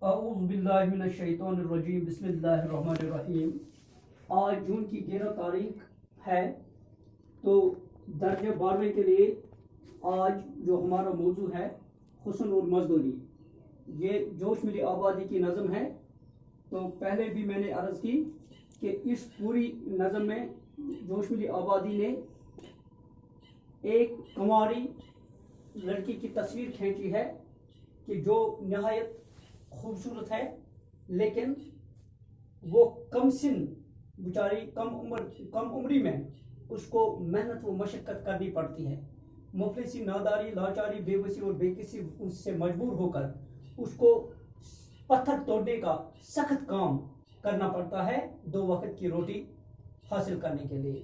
اعوذ باللہ من الشیطان الرجیم بسم اللہ الرحمن الرحیم۔ آج جون کی 11 تاریخ ہے، تو درجہ 12 کے لیے آج جو ہمارا موضوع ہے حسن اور مزدوری، یہ جوش ملی آبادی کی نظم ہے۔ تو پہلے بھی میں نے عرض کی کہ اس پوری نظم میں جوش ملی آبادی نے ایک کنواری لڑکی کی تصویر کھینچی ہے کہ جو نہایت خوبصورت ہے، لیکن وہ کم سن بیچاری کم عمری میں اس کو محنت و مشقت کرنی پڑتی ہے۔ مفلسی، ناداری، لاچاری، بے بسی اور بے کسی اس سے مجبور ہو کر اس کو پتھر توڑنے کا سخت کام کرنا پڑتا ہے 2 وقت کی روٹی حاصل کرنے کے لیے۔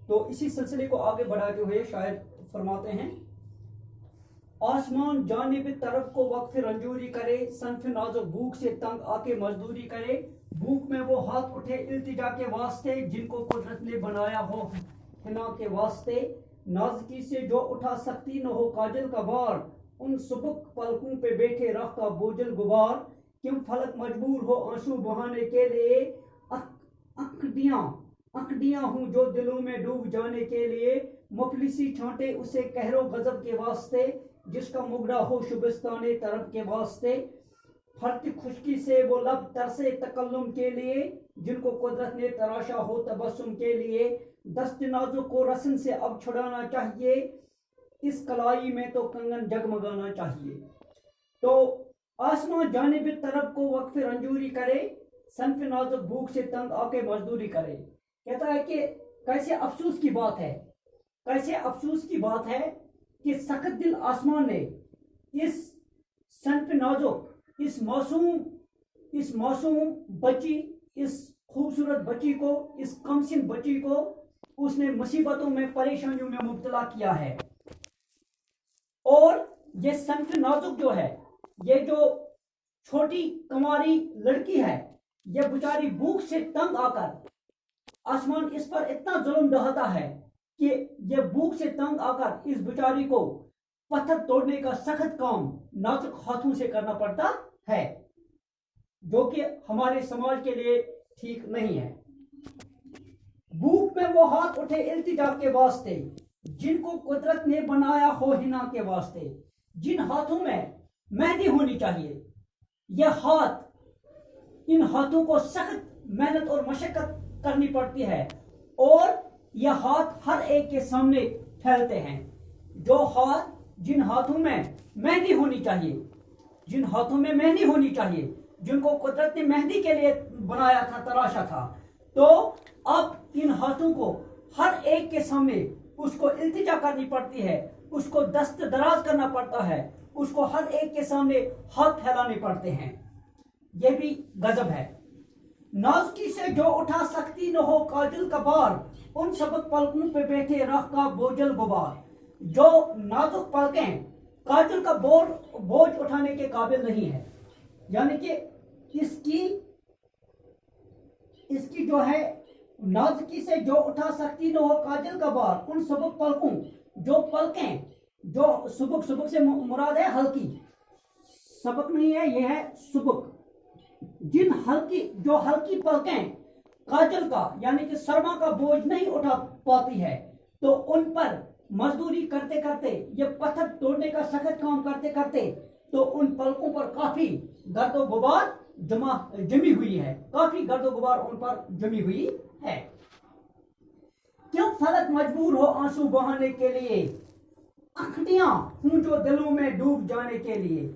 تو اسی سلسلے کو آگے بڑھاتے ہوئے شاعر فرماتے ہیں: آسمان جانب طرف کو وقف رنجوری کرے، صنف نازک بھوک سے تنگ آ کے مزدوری کرے۔ بھوک میں وہ ہاتھ اٹھے التجا کے واسطے، جن کو قدرت نے بنایا ہو حنا کے واسطے۔ نازکی سے جو اٹھا سکتی نہ ہو کاجل کا بار، ان سبک پلکوں پہ بیٹھے رخ کا بوجھل غبار۔ کیوں فلک مجبور ہو آنسو بہانے کے لیے، اکڑیاں ہوں جو دلوں میں ڈوب جانے کے لیے۔ مفلسی چھانٹے اسے قہر و غضب کے واسطے، جس کا مگڑا ہو شبستان طرف کے واسطے۔ پھرتی خشکی سے وہ لب ترسے تکلم کے لیے، جن کو قدرت نے تراشا ہو تبسم کے لیے۔ دست نازک کو رسن سے اب چھڑانا چاہیے، اس کلائی میں تو کنگن جگمگانا چاہیے۔ تو آسمان جانب طرف کو وقف رنجوری کرے، صنف نازک بھوک سے تنگ آ کے مزدوری کرے۔ کہتا ہے کہ کیسے افسوس کی بات ہے، کیسے افسوس کی بات ہے کہ سخت دل آسمان نے اس صنف نازک، اس معصوم بچی، اس خوبصورت بچی کو، اس کمسن بچی کو اس نے مصیبتوں میں، پریشانیوں میں مبتلا کیا ہے۔ اور یہ صنف نازک جو ہے، یہ جو چھوٹی کنواری لڑکی ہے، یہ بیچاری بھوک سے تنگ آ کر آسمان اس پر اتنا ظلم ڈھاتا ہے کہ یہ بھوک سے تنگ آ کر اس بیچاری کو پتھر توڑنے کا سخت کام نازک ہاتھوں سے کرنا پڑتا ہے، جو کہ ہمارے سماج کے لیے ٹھیک نہیں ہے۔ بھوک میں وہ ہاتھ اٹھے التجا کے واسطے، جن کو قدرت نے بنایا ہو حنا کے واسطے۔ جن ہاتھوں میں مہندی ہونی چاہیے، یہ ہاتھ، ان ہاتھوں کو سخت محنت اور مشقت کرنی پڑتی ہے، اور یہ ہاتھ ہر ایک کے سامنے پھیلتے ہیں۔ جن ہاتھوں میں مہندی ہونی چاہیے، جن ہاتھوں میں مہندی ہونی چاہیے، جن کو قدرت نے مہندی کے لیے بنایا تھا، تراشا تھا، تو اب ان ہاتھوں کو ہر ایک کے سامنے اس کو التجا کرنی پڑتی ہے، اس کو دست دراز کرنا پڑتا ہے، اس کو ہر ایک کے سامنے ہاتھ پھیلانے پڑتے ہیں۔ یہ بھی غضب ہے۔ نازکی سے جو اٹھا سکتی نہ ہو کاجل کا بار، ان سبک پلکوں پہ بیٹھے رخ کا بوجھل غبار۔ جو نازک پلکیں کاجل کا بوجھ اٹھانے کے قابل نہیں ہے، یعنی کہ اس کی جو ہے نازکی سے جو اٹھا سکتی نہ ہو کاجل کا بار، ان سبک پلکوں، جو پلکیں، جو سبک سے مراد ہے ہلکی، سبک نہیں ہے، یہ ہے سبک۔ جو ہلکی پلکیں کاجل کا یعنی کہ سرما کا بوجھ نہیں اٹھا پاتی ہے، تو ان پر مزدوری کرتے کرتے، یہ پتھر توڑنے کا سخت کام کرتے کرتے، تو ان پلکوں پر کافی گرد و غبار جمی ہوئی ہے، کافی گرد و غبار ان پر جمی ہوئی ہے۔ کیوں فلک مجبور ہو آنسو بہانے کے لیے، اکھڑیاں ہوں جو دلوں میں ڈوب جانے کے لیے۔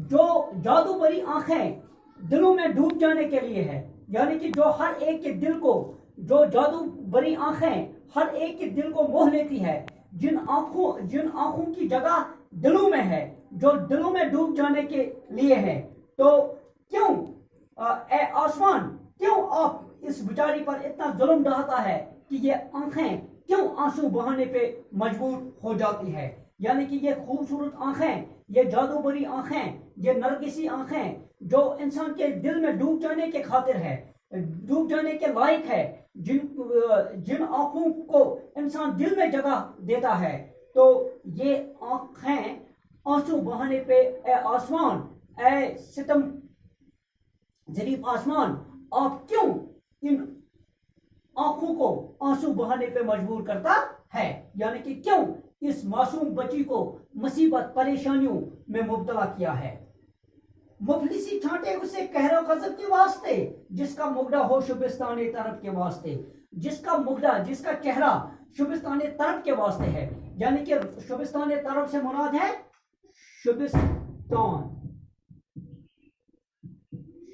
جو جادو بری آنکھیں دلوں میں ڈوب جانے کے لیے ہے، یعنی کہ جو ہر ایک کے دل کو، جو جادو بری آنکھیں ہر ایک کے دل کو موہ لیتی ہے، جن آنکھوں کی جگہ دلوں میں ہے، جو دلوں میں ڈوب جانے کے لیے ہے۔ تو کیوں اے آسمان، کیوں آپ اس بیچاری پر اتنا ظلم ڈھاتا ہے کہ یہ آنکھیں کیوں آنسو بہانے پہ مجبور ہو جاتی ہے؟ یعنی کہ یہ خوبصورت آنکھیں، یہ جادو بری آنکھیں، یہ نرگسی آنکھیں، جو انسان کے دل میں ڈوب جانے کے خاطر ہے، ڈوب جانے کے لائق ہے، جن آنکھوں کو انسان دل میں جگہ دیتا ہے، تو یہ آنکھیں آنسو بہانے پہ اے آسمان، اے ستم ज़रीफ आसमान आप क्यों इन आंखों को आंसू बहाने पे मजबूर करता है, यानी कि क्यों इस मासूम बच्ची को मुसीबत परेशानियों में मुब्तला किया है। मुफलिसी छांटे उसे कहरो गजब के वास्ते, जिसका मुगड़ा हो शुबिस्तान तरफ के वास्ते, जिसका मुगड़ा जिसका चेहरा शुबिस्तान तरफ के वास्ते है, यानी कि शुबिस्तान तरफ से मुराद है शुबिस्तान,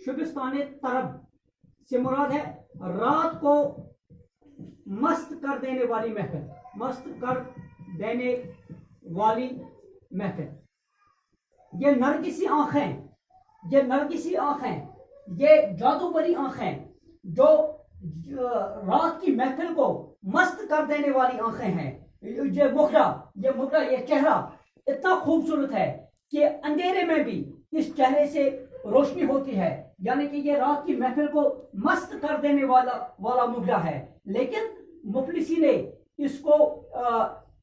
शुबिस्तान तरफ से मुराद है रात को मस्त कर देने वाली महफिल, मस्त कर देने वाली महफिल। ये नरगिसी आंखें, ये नरगिसी आंखें, ये जादू भरी आंखें जो रात की महफिल को मस्त कर देने वाली आंखें हैं। ये मुखड़ा, ये चेहरा इतना खूबसूरत है कि अंधेरे में भी इस चेहरे से रोशनी होती है, यानी कि ये रात की महफिल को मस्त कर देने वाला मुखड़ा है। लेकिन मुफलिसी ने इसको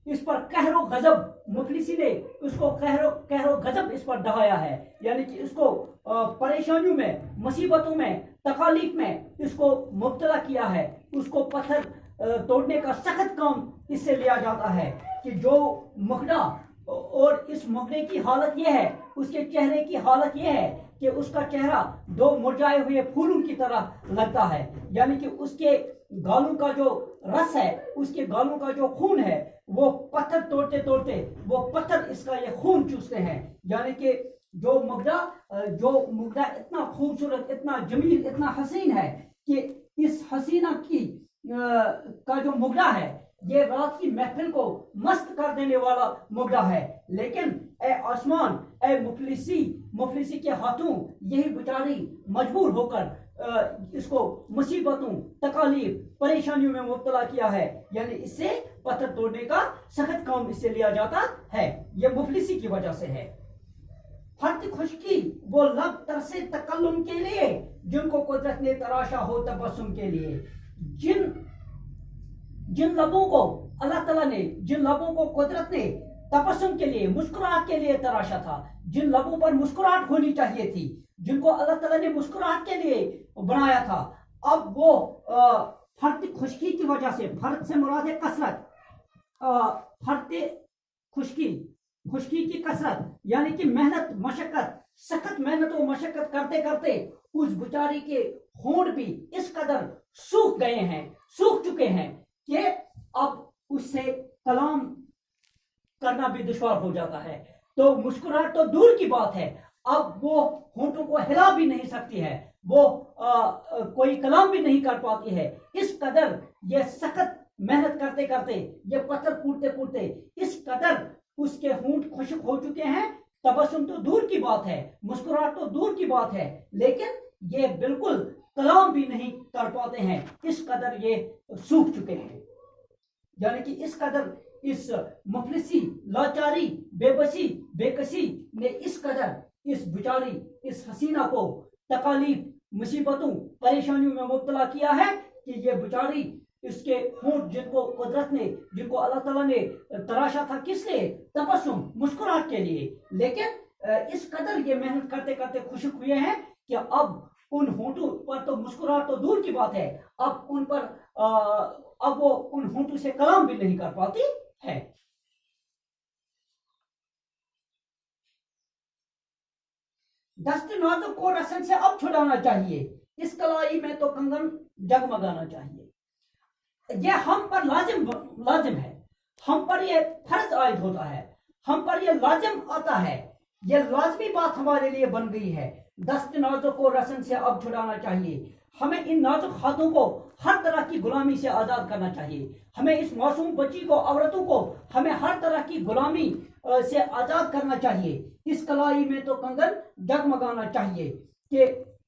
इस पर कहरो गजब, मुफलिसी ने उसको कहरो गजब इस पर ढहाया है, यानी कि इसको परेशानियों में, मुसीबतों में, तकालीफ में इसको मुब्तला किया है। उसको पत्थर तोड़ने का सख्त काम इससे लिया जाता है कि जो मुखड़ा, और इस मुखड़े की हालत यह है, उसके चेहरे की हालत यह है कि उसका चेहरा दो मुरझाए हुए फूलों की तरह लगता है, यानी कि उसके गालों का जो रस है, उसके गालों का जो खून है, वो पत्थर तोड़ते तोड़ते वो पत्थर इसका ये खून चूसते हैं। यानी कि जो मुगदा इतना खूबसूरत, इतना जमील, इतना हसीन है कि इस हसीना की का जो मुगदा है, ये रात की महफिल को मस्त कर देने वाला मुगदा है। लेकिन ए आसमान, ए मुफलिसी के हाथों यही बेचारी मजबूर होकर इसको मुसीबतों, तकालीफ, परेशानियों में मुब्तला किया है, यानी इससे पत्थर तोड़ने का सख्त काम इससे लिया जाता है। यह मुफलिसी की वजह से है। फर्द खुशकी वो लब तरसे तकल्लुम के लिए, जिनको कुदरत ने तराशा हो तबस्सुम के लिए। जिन लबों को अल्लाह ताला ने, जिन लबों को कुदरत ने तबस्सुम के लिए, मुस्कुराहट के लिए तराशा था, जिन लबों पर मुस्कुराहट होनी चाहिए थी, जिनको अल्लाह ताला ने मुस्कुराहट के लिए बनाया था, अब वो फर्द खुशकी की वजह से, फर्द से मुराद है कसरत, फर्द खुशकी की कसरत, यानी कि मेहनत, मशक्कत, सख्त मेहनत और मशक्कत करते करते उस बेचारी के होंठ भी इस कदर सूख गए हैं, सूख चुके हैं कि अब उससे कलाम करना भी दुश्वार हो जाता है। तो मुस्कुराहट तो दूर की बात है, अब वो होंठों को हिला भी नहीं सकती है, वो कोई कलाम भी नहीं कर पाती है। इस कदर ये सख्त मेहनत करते करते, ये पत्थर कूटते कूटते इस कदर उसके होंठ खुश्क हो चुके हैं। तबस्सुम तो दूर की बात है, मुस्कुराहट तो दूर की बात है, लेकिन ये बिल्कुल कलाम भी नहीं कर पाते हैं, इस कदर ये सूख चुके हैं। यानी कि इस कदर इस मुफलिसी, लाचारी, बेबसी, बेकसी ने इस कदर इस बेचारी, इस हसीना को तकालीफ, मुसीबतों, परेशानियों में मुब्तला किया है कि ये बेचारी, इसके होंठ जिनको कुदरत ने, जिनको अल्लाह ताला ने तराशा था, किस लिए? तबस्सुम, मुस्कुराहट के लिए। लेकिन इस कदर ये मेहनत करते करते खुशक हुए हैं कि अब उन होंठों पर तो मुस्कुराहट तो दूर की बात है, अब उन पर अब वो उन होंठों से कलाम भी नहीं कर पाती है। दस्त नाजुक को रसन से अब छुड़ाना चाहिए, इस कलाई में तो कंगन जगमगाना चाहिए। यह हम पर लाजिम है, हम पर यह फर्ज आयद होता है, हम पर यह लाजिम आता है, यह लाजमी बात हमारे लिए बन गई है। दस्त नाजुक को रसन से अब छुड़ाना चाहिए, हमें इन नाजुक हाथों को हर तरह की गुलामी से आजाद करना चाहिए, हमें इस मासूम बच्ची को, औरतों को, हमें हर तरह की गुलामी से आजाद करना चाहिए। इस कलाई में तो कंगन जगमगाना चाहिए कि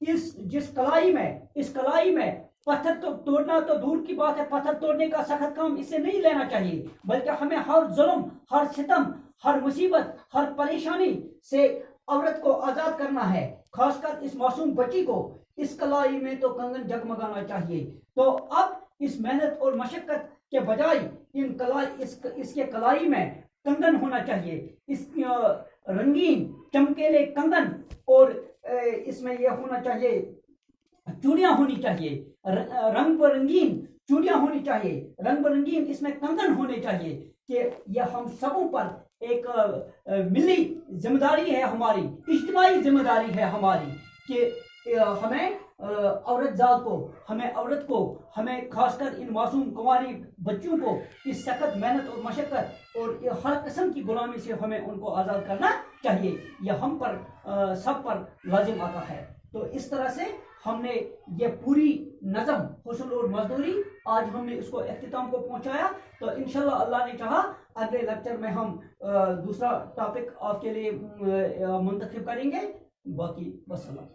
इस कलाई में पत्थर तो तोड़ना तो दूर की बात है, पत्थर तोड़ने का सख्त काम इससे नहीं लेना चाहिए, बल्कि हमें हर जुल्म, हर सितम, हर मुसीबत, हर परेशानी से औरत को आजाद करना है, खासकर इस मासूम बच्ची को। इस कलाई में तो कंगन जगमगाना चाहिए। तो अब इस मेहनत और मशक्कत के बजाय इसके कलाई में कंगन होना चाहिए, इस रंगीन चमकीले कंगन, और इसमें यह होना चाहिए चूड़ियां होनी चाहिए, रंग बिरंगीन चूड़ियां होनी चाहिए, रंग बिरंगीन इसमें कंगन होने चाहिए, कि यह हम सबों पर एक मिली जिम्मेदारी है हमारी, इज्तिमाई जिम्मेदारी है हमारी, कि हमें औरत जात को, हमें औरत को, हमें खासकर इन मासूम कुंवारी बच्चों को इस सख्त मेहनत और मशक्क़त और हर किस्म की गुलामी से हमें उनको आज़ाद करना चाहिए। यह हम पर सब पर लाजिम आता है। तो इस तरह से हमने ये पूरी नज़म हुस्न और मजदूरी आज हमने इसको इख्तिताम को पहुंचाया। तो इंशाल्लाह अल्लाह ने चाहा अगले लेक्चर में हम दूसरा टॉपिक आपके लिए मुंतखब करेंगे। बाकी वस्सलाम।